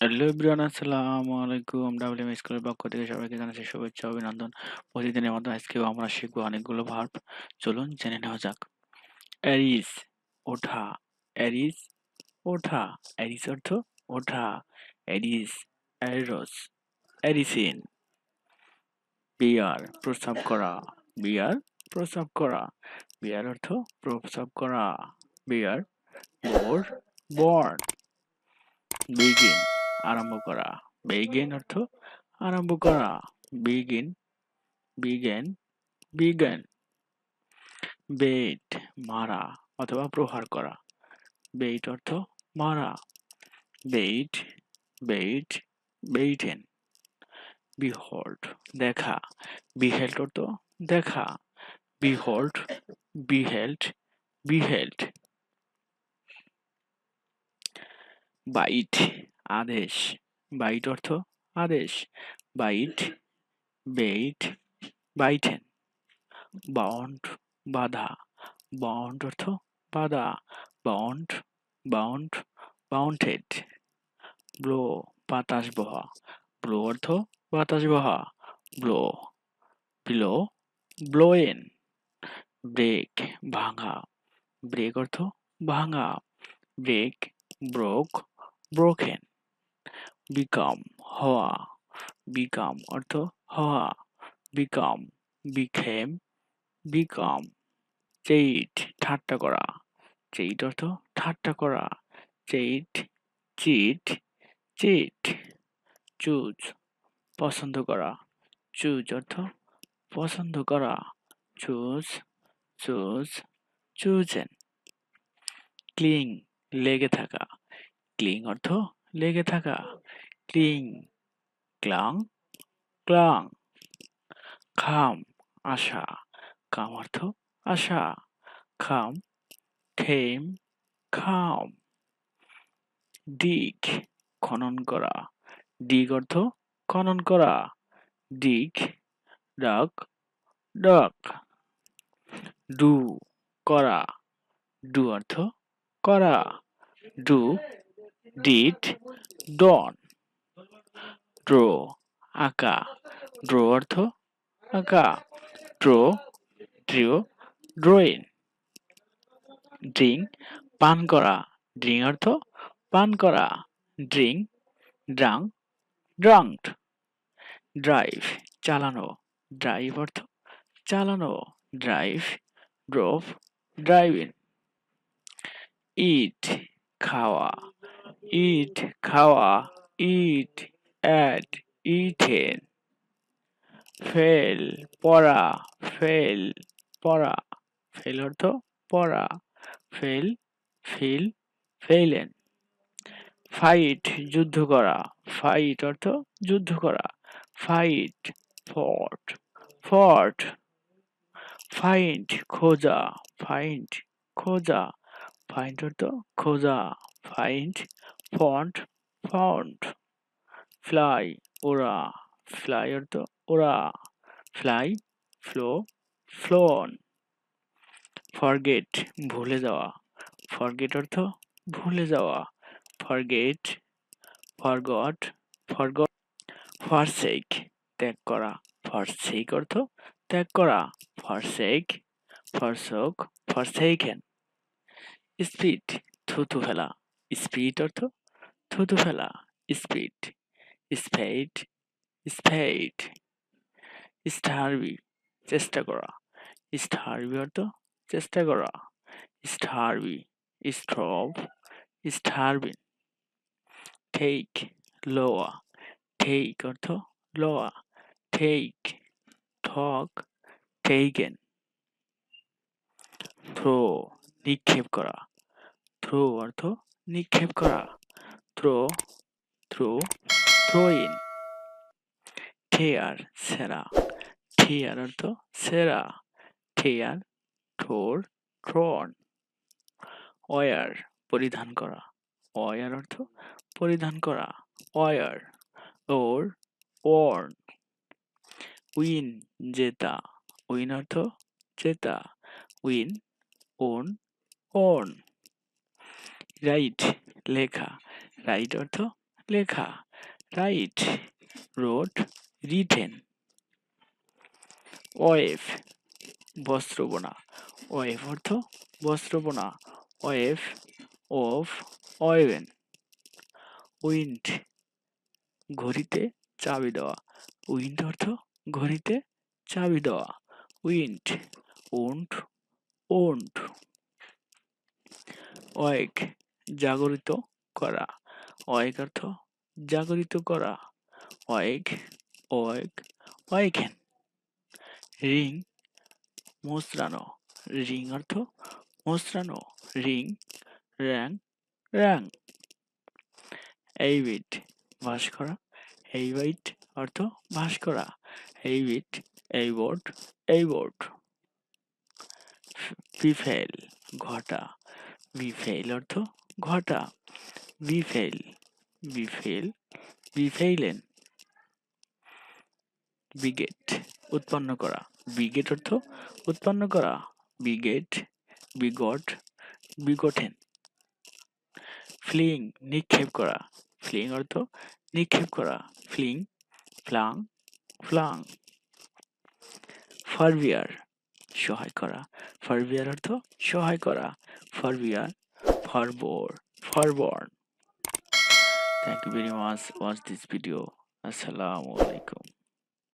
Hello everyone, আসসালামু আলাইকুম। ডাবলিউএম স্কুলের পক্ষ থেকে সবাইকে জানাচ্ছি শুভেচ্ছা ও অভিনন্দন। প্রতিদিনের মতো আজকেও আমরা শিখবো অনেকগুলো ভার্ব। চলুন জেনে নেওয়া যাক। অ্যারিস, ওঠা। অ্যারিস, ওঠা। অ্যারিস অর্থ ওঠা। অ্যারিস, অ্যারোস, অ্যারিসিন। বিয়ার, প্রস্রাব করা। বিয়ার, প্রস্রাব করা। বিয়ার অর্থ প্রস্রাব করা। বিয়ার, বোর, বর্ন। বিগিন, আরম্ভ করা। বিগিন অর্থ আরম্ভ করা। Begin, begin, begin. বেইট, মারা অথবা প্রহার করা। বেইট অর্থ মারা। Bait, bait, বেইটেন। বিহল্ড, দেখা। বিহেল্ড অর্থ দেখা। বিহল্ড, বিহেল্ড, বিহেল্ড। বাইট, আদেশ। বাইট অর্থ আদেশ। Bite, bit, bitten. বাউন্ড, বাধা। বাউন্ড অর্থ বাধা। Bound, bound, bounded. ব্লো, বাতাস বহা। ব্লো অর্থ বাতাস বহা। Blow, blow, blown. ব্রেক, ভাঙা। ব্রেক অর্থ ভাঙা। Break, broke, broken. বিকাম, হওয়া। বিকাম অর্থ হওয়া। Become, বিখেম, become. চেইট, ঠাট্টা করা। চেইট অর্থ ঠাট্টা করা। Say it, cheat, cheat. চুজ, পছন্দ করা। চুজ অর্থ পছন্দ করা। Choose, choose, chosen. ক্লিং, লেগে থাকা। ক্লিং অর্থ লেগে থাকা। ক্লিং, ক্লাং, ক্লাং। খাম, আশা। কাম অর্থ আশা। খাম, খেম, খাম। ডিগ, খনন করা। ডিগ অর্থ খনন করা। ডিগ, ডাক, ডাক। ডু, করা। ডু অর্থ করা। Do, did, done. ড্র, আঁকা। ড্র অর্থ আঁকা। Draw, ড্রিও, drawing. ড্রিঙ্ক, পান করা। ড্রিঙ্ক অর্থ পান করা। Drink, drank, drunk. ড্রাইভ, চালানো। ড্রাইভ অর্থ চালানো। Drive, drove, driving. ইট, খাওয়া। ইট, খাওয়া। Eat, ate, eaten. ফেল, পড়া। ফেল, পড়া। ফেল অর্থ পড়া। Fail, feel, ফেইলেন। ফাইট, যুদ্ধ করা। ফাইট অর্থ যুদ্ধ করা। ফাইট, ফট, ফট। ফাইন্ড, খোঁজা। ফাইন্ড, খোঁজা। ফাইন্ড অর্থ খোঁজা। Find, font, found. ফ্লাই, ওড়া। ফ্লাই অর্থ ওড়া। Fly, flow, flown. ফরগেট, ভুলে যাওয়া। ফরগেট অর্থ ভুলে যাওয়া। Forget, forgot, forgot. ফরসেক, ত্যাগ করা। ফরসেক অর্থ ত্যাগ করা। ফরসেক, ফরসোক, ফরসেকেন। স্পিড, থুতু ফেলা। স্পিড অর্থ থুতু ফেলা। স্পিড, স্পেড, স্পেড। স্টারবি, চেষ্টা করা। স্টারবি অর্থ চেষ্টা করা। স্টারবি, স্ট্রব, স্টারবিন। টেক, লওয়া। টেক অর্থ লওয়া। টেক, ঠক, টেকেন। থ্রো, নিক্ষেপ করা। থ্রো অর্থ নিক্ষেপ করা। Throw, threw, thrown. ঠেয়ার, সেরা। ঠেয়ার অর্থ সেরা। ঠেয়ার, ঠোর, থ্রোন। ওয়ার, পরিধান করা। ওয়ার অর্থ পরিধান করা। Wear, wore, worn. উইন, জেতা। উইন অর্থ জেতা। Win, won, worn. রাইট, লেখা। রাইট অর্থ লেখা, রাইট, রোড, রিটেন। ওয়েভ, বস্ত্র বোনা, ওয়েভ অর্থ বস্ত্র বোনা, ওয়েভ, ওভ, ওয়েভেন। উইন্ড, ঘড়িতে চাবি দেওয়া, উইন্ড অর্থ ঘড়িতে চাবি দেওয়া, উইন্ড, উন্ট, ওন্ট। ওয়েক, জাগরিত করা, ওয়েক অর্থ জাগরিত করা, ওয়েক, ওয়েক, ওয়েকেন। রিং, মোচড়ানো, রিং অর্থ মোচড়ানো, রিং, র্যাং, র্যাং। এইবিট, ভাস করা, এইবাইট অর্থ ভাস করা, এইবিট, এইবোর্ড, এইবোর্ড। বিফেল, ঘটা, বিফেল অর্থ ঘটা, বিফেল, বিফেল, বিফেইলেন। বিগেট, উৎপন্ন করা, বিগেট অর্থ উৎপন্ন করা, বিগেট, বিগট, বিগটেন। ফ্লিং, নিক্ষেপ করা, ফ্লিং অর্থ নিক্ষেপ করা, ফ্লিং, ফ্লাং, ফ্লাং। ফারবিয়ার, সহায় করা, ফারবিয়ার অর্থ সহায় করা, ফারবিয়ার, ফারবোর, ফারবর্ন। Thank you very much. Watch this video. Assalamu alaikum.